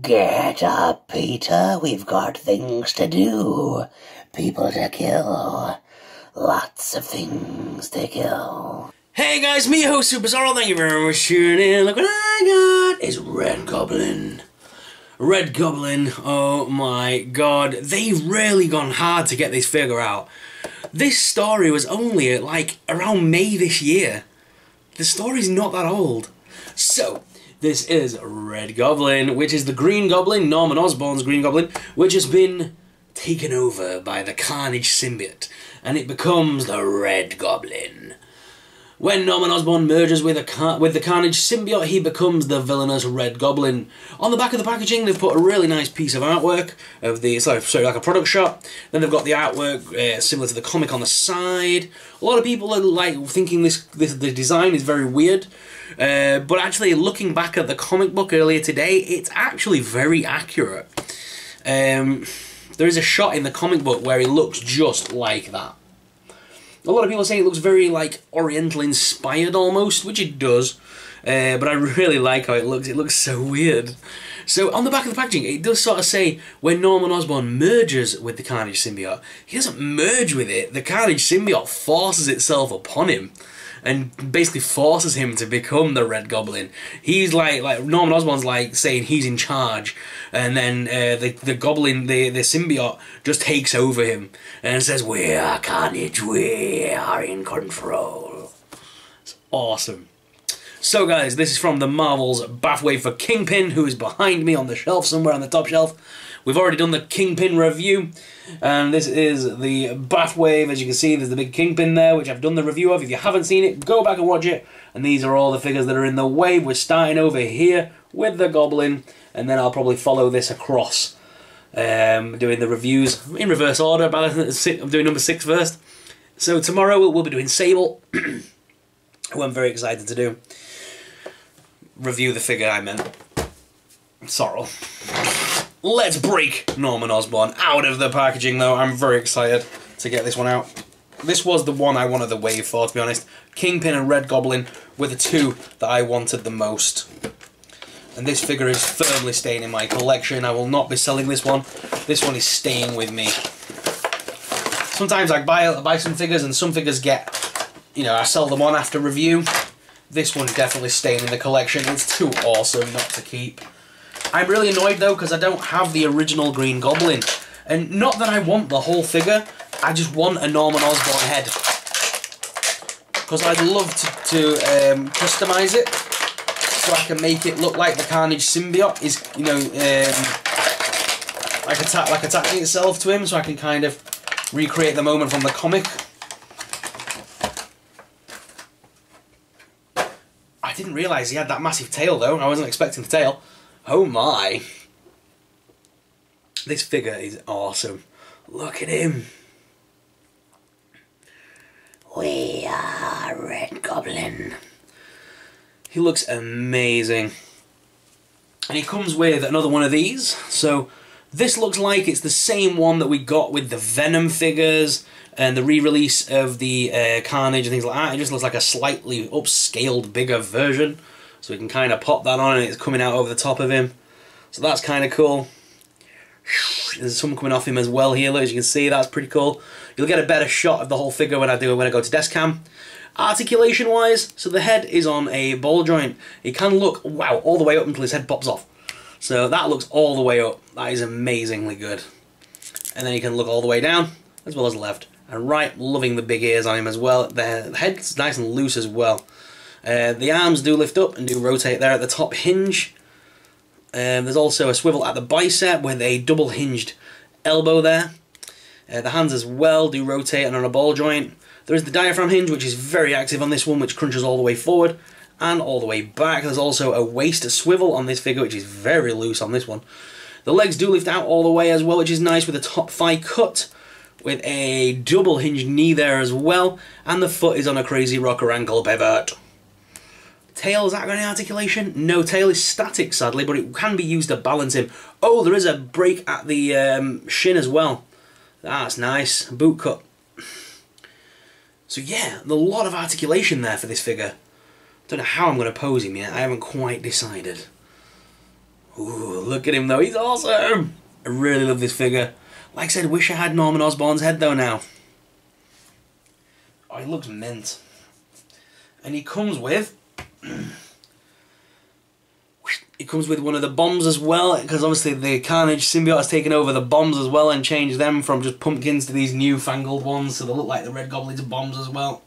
Get up, Peter. We've got things to do. People to kill. Lots of things to kill. Hey guys, me your host Super Sorrel, thank you very much for tuning in. Look what I got! It's Red Goblin. Red Goblin, oh my god. They've really gone hard to get this figure out. This story was only like around May this year. The story's not that old. So, this is Red Goblin, which is the Green Goblin, Norman Osborn's Green Goblin, which has been taken over by the Carnage symbiote, and it becomes the Red Goblin. When Norman Osborn merges with the Carnage symbiote, he becomes the villainous Red Goblin. On the back of the packaging, they've put a really nice piece of artwork of the, sorry, like a product shot. Then they've got the artwork similar to the comic on the side. A lot of people are like thinking the design is very weird, but actually, looking back at the comic book earlier today, it's actually very accurate. There is a shot in the comic book where he looks just like that. A lot of people say it looks very, like, Oriental-inspired almost, which it does, but I really like how it looks. It looks so weird. So, on the back of the packaging, it does sort of say, when Norman Osborn merges with the Carnage symbiote, he doesn't merge with it. The Carnage symbiote forces itself upon him, and basically forces him to become the Red Goblin. He's like Norman Osborn's like saying he's in charge, and then the Goblin, the symbiote, just takes over him and says, "We are Carnage, we are in control." It's awesome. So guys, this is from the Marvel's BAF wave for Kingpin, who is behind me on the shelf somewhere on the top shelf. We've already done the Kingpin review, and this is the BAF wave. As you can see, there's the big Kingpin there, which I've done the review of. If you haven't seen it, go back and watch it. And these are all the figures that are in the wave. We're starting over here with the Goblin, and then I'll probably follow this across, doing the reviews in reverse order. But I'm doing number 6 first. So tomorrow we'll be doing Sable, who I'm very excited to do. Review the figure, I meant. Sorrel. Let's break Norman Osborn out of the packaging, though. I'm very excited to get this one out. This was the one I wanted the wave for, to be honest. Kingpin and Red Goblin were the two that I wanted the most. And this figure is firmly staying in my collection. I will not be selling this one. This one is staying with me. Sometimes I buy some figures, and some figures get, you know, I sell them on after review. This one's definitely staying in the collection. It's too awesome not to keep. I'm really annoyed though because I don't have the original Green Goblin. And not that I want the whole figure, I just want a Norman Osborn head. Because I'd love to customise it so I can make it look like the Carnage symbiote is, you know, like attaching itself to him, so I can kind of recreate the moment from the comic. I didn't realise he had that massive tail though. I wasn't expecting the tail. Oh my. This figure is awesome. Look at him. We are Red Goblin. He looks amazing. And he comes with another one of these. So this looks like it's the same one that we got with the Venom figures and the re-release of the Carnage and things like that. It just looks like a slightly upscaled, bigger version. So we can kind of pop that on and it's coming out over the top of him. So that's kind of cool. There's some coming off him as well here, as you can see. That's pretty cool. You'll get a better shot of the whole figure when I go to desk cam. Articulation wise, so the head is on a ball joint. It can look, wow, all the way up until his head pops off. So that looks all the way up. That is amazingly good. And then you can look all the way down, as well as left and right. Loving the big ears on him as well. The head's nice and loose as well. The arms do lift up and do rotate there at the top hinge. There's also a swivel at the bicep with a double hinged elbow there. The hands as well do rotate and on a ball joint. There is the diaphragm hinge, which is very active on this one, which crunches all the way forward and all the way back. There's also a waist swivel on this figure, which is very loose on this one. The legs do lift out all the way as well, which is nice, with a top thigh cut, with a double hinged knee there as well, and the foot is on a crazy rocker ankle pivot. Tail, is that got any articulation? No, tail is static, sadly, but it can be used to balance him. Oh, there is a break at the shin as well. That's nice. Boot cut. So yeah, a lot of articulation there for this figure. Don't know how I'm going to pose him yet. I haven't quite decided. Ooh, look at him though, he's awesome! I really love this figure. Like I said, wish I had Norman Osborn's head though now. Oh, he looks mint. And he comes with... He comes with one of the bombs as well, because obviously the Carnage symbiote has taken over the bombs as well and changed them from just pumpkins to these newfangled ones, so they look like the Red Goblin's bombs as well.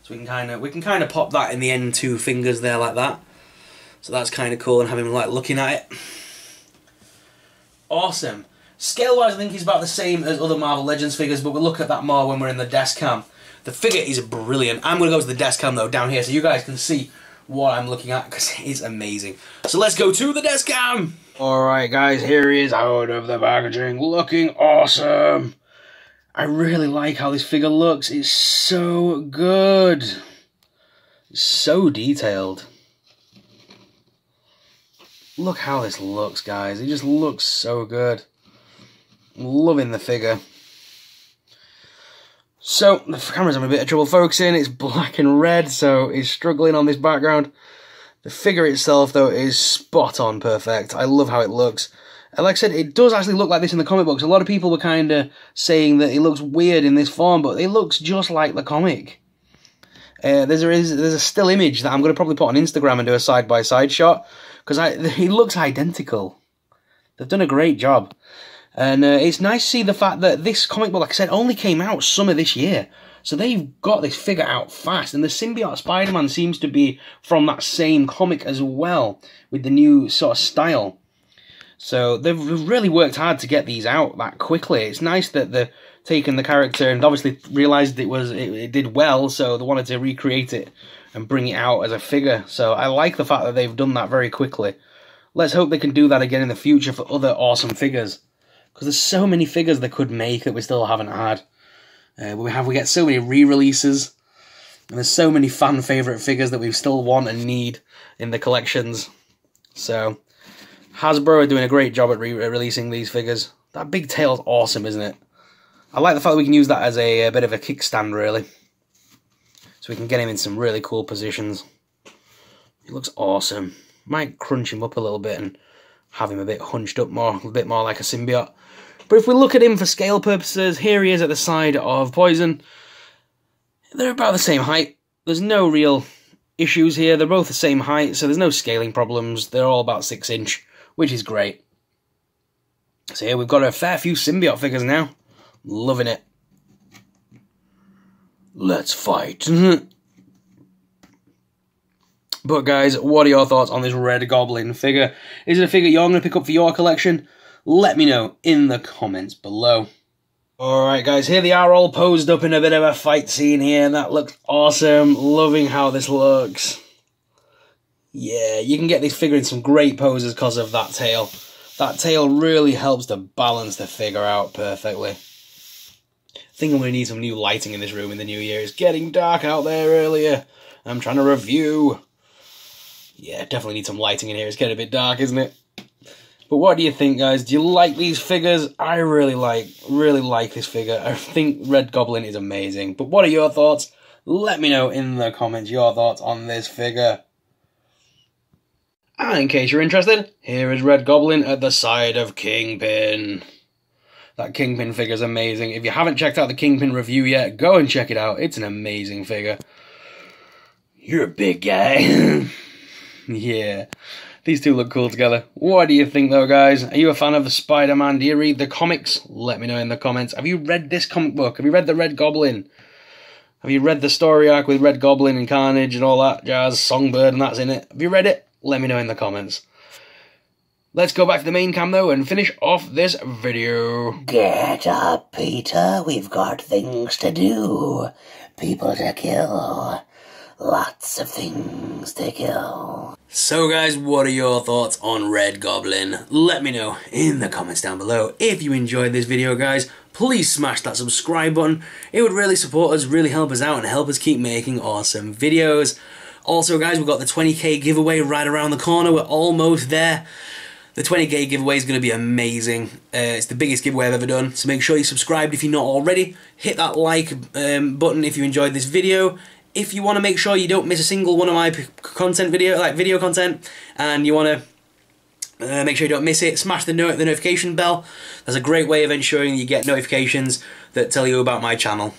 So we can kind of pop that in the end two fingers there like that. So that's kind of cool, and have him like looking at it. Awesome. Scale-wise, I think he's about the same as other Marvel Legends figures, but we'll look at that more when we're in the desk cam. The figure is brilliant. I'm going to go to the desk cam though down here so you guys can see what I'm looking at, because it's amazing. So let's go to the desk cam! Alright guys, here he is out of the packaging, looking awesome! I really like how this figure looks, it's so good! It's so detailed. Look how this looks, guys, it just looks so good. I'm loving the figure. So, the camera's having a bit of trouble focusing, it's black and red, so it's struggling on this background. The figure itself, though, is spot on perfect. I love how it looks. And like I said, it does actually look like this in the comic books. A lot of people were kind of saying that it looks weird in this form, but it looks just like the comic. There's a still image that I'm going to probably put on Instagram and do a side-by-side shot, because it looks identical. They've done a great job. And it's nice to see the fact that this comic book, like I said, only came out summer this year. So they've got this figure out fast. And the symbiote Spider-Man seems to be from that same comic as well, with the new sort of style. So they've really worked hard to get these out that quickly. It's nice that they've taken the character and obviously realised it did well, so they wanted to recreate it and bring it out as a figure. So I like the fact that they've done that very quickly. Let's hope they can do that again in the future for other awesome figures. Because there's so many figures they could make that we still haven't had. We get so many re-releases. And there's so many fan favourite figures that we still want and need in the collections. So, Hasbro are doing a great job at releasing these figures. That big tail's awesome, isn't it? I like the fact that we can use that as a bit of a kickstand, really. So we can get him in some really cool positions. He looks awesome. Might crunch him up a little bit and have him a bit hunched up more, a bit more like a symbiote. But if we look at him for scale purposes, here he is at the side of Poison. They're about the same height. There's no real issues here. They're both the same height, so there's no scaling problems. They're all about 6 inch, which is great. So here we've got a fair few symbiote figures now. Loving it. Let's fight. But guys, what are your thoughts on this Red Goblin figure? Is it a figure you're going to pick up for your collection? Let me know in the comments below. Alright guys, here they are all posed up in a bit of a fight scene here, and that looks awesome. Loving how this looks. Yeah, you can get this figure in some great poses because of that tail. That tail really helps to balance the figure out perfectly. I think I'm going to need some new lighting in this room in the new year. It's getting dark out there earlier. I'm trying to review. Yeah, definitely need some lighting in here. It's getting a bit dark, isn't it? But what do you think, guys? Do you like these figures? I really like this figure. I think Red Goblin is amazing. But what are your thoughts? Let me know in the comments your thoughts on this figure. And in case you're interested, here is Red Goblin at the side of Kingpin. That Kingpin figure is amazing. If you haven't checked out the Kingpin review yet, go and check it out. It's an amazing figure. You're a big guy. Yeah. These two look cool together. What do you think though, guys? Are you a fan of the Spider-Man? Do you read the comics? Let me know in the comments. Have you read this comic book? Have you read the Red Goblin? Have you read the story arc with Red Goblin and Carnage and all that jazz? Songbird and that's in it. Have you read it? Let me know in the comments. Let's go back to the main cam though and finish off this video. Get up, Peter. We've got things to do. People to kill. Lots of things to kill. So guys, what are your thoughts on Red Goblin? Let me know in the comments down below. If you enjoyed this video, guys, please smash that subscribe button. It would really support us, really help us out, and help us keep making awesome videos. Also, guys, we've got the 20k giveaway right around the corner. We're almost there. The 20k giveaway is going to be amazing. It's the biggest giveaway I've ever done. So make sure you subscribed if you're not already. Hit that like button if you enjoyed this video. if you want to make sure you don't miss a single one of my content video content, and you want to make sure you don't miss it, smash the notification bell. That's a great way of ensuring you get notifications that tell you about my channel.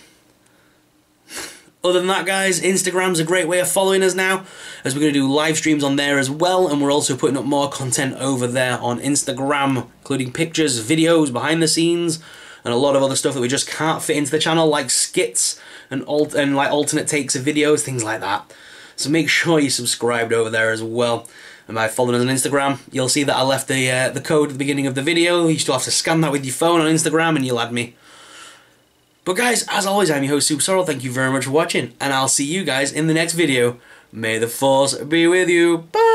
Other than that, guys, Instagram's a great way of following us now, as we're going to do live streams on there as well, and we're also putting up more content over there on Instagram, including pictures, videos, behind the scenes, and a lot of other stuff that we just can't fit into the channel, like skits and like alternate takes of videos, things like that. So make sure you're subscribed over there as well. And by following us on Instagram, you'll see that I left the code at the beginning of the video. You still have to scan that with your phone on Instagram and you'll add me. But guys, as always, I'm your host, Super Sorrel. Thank you very much for watching, and I'll see you guys in the next video. May the Force be with you. Bye!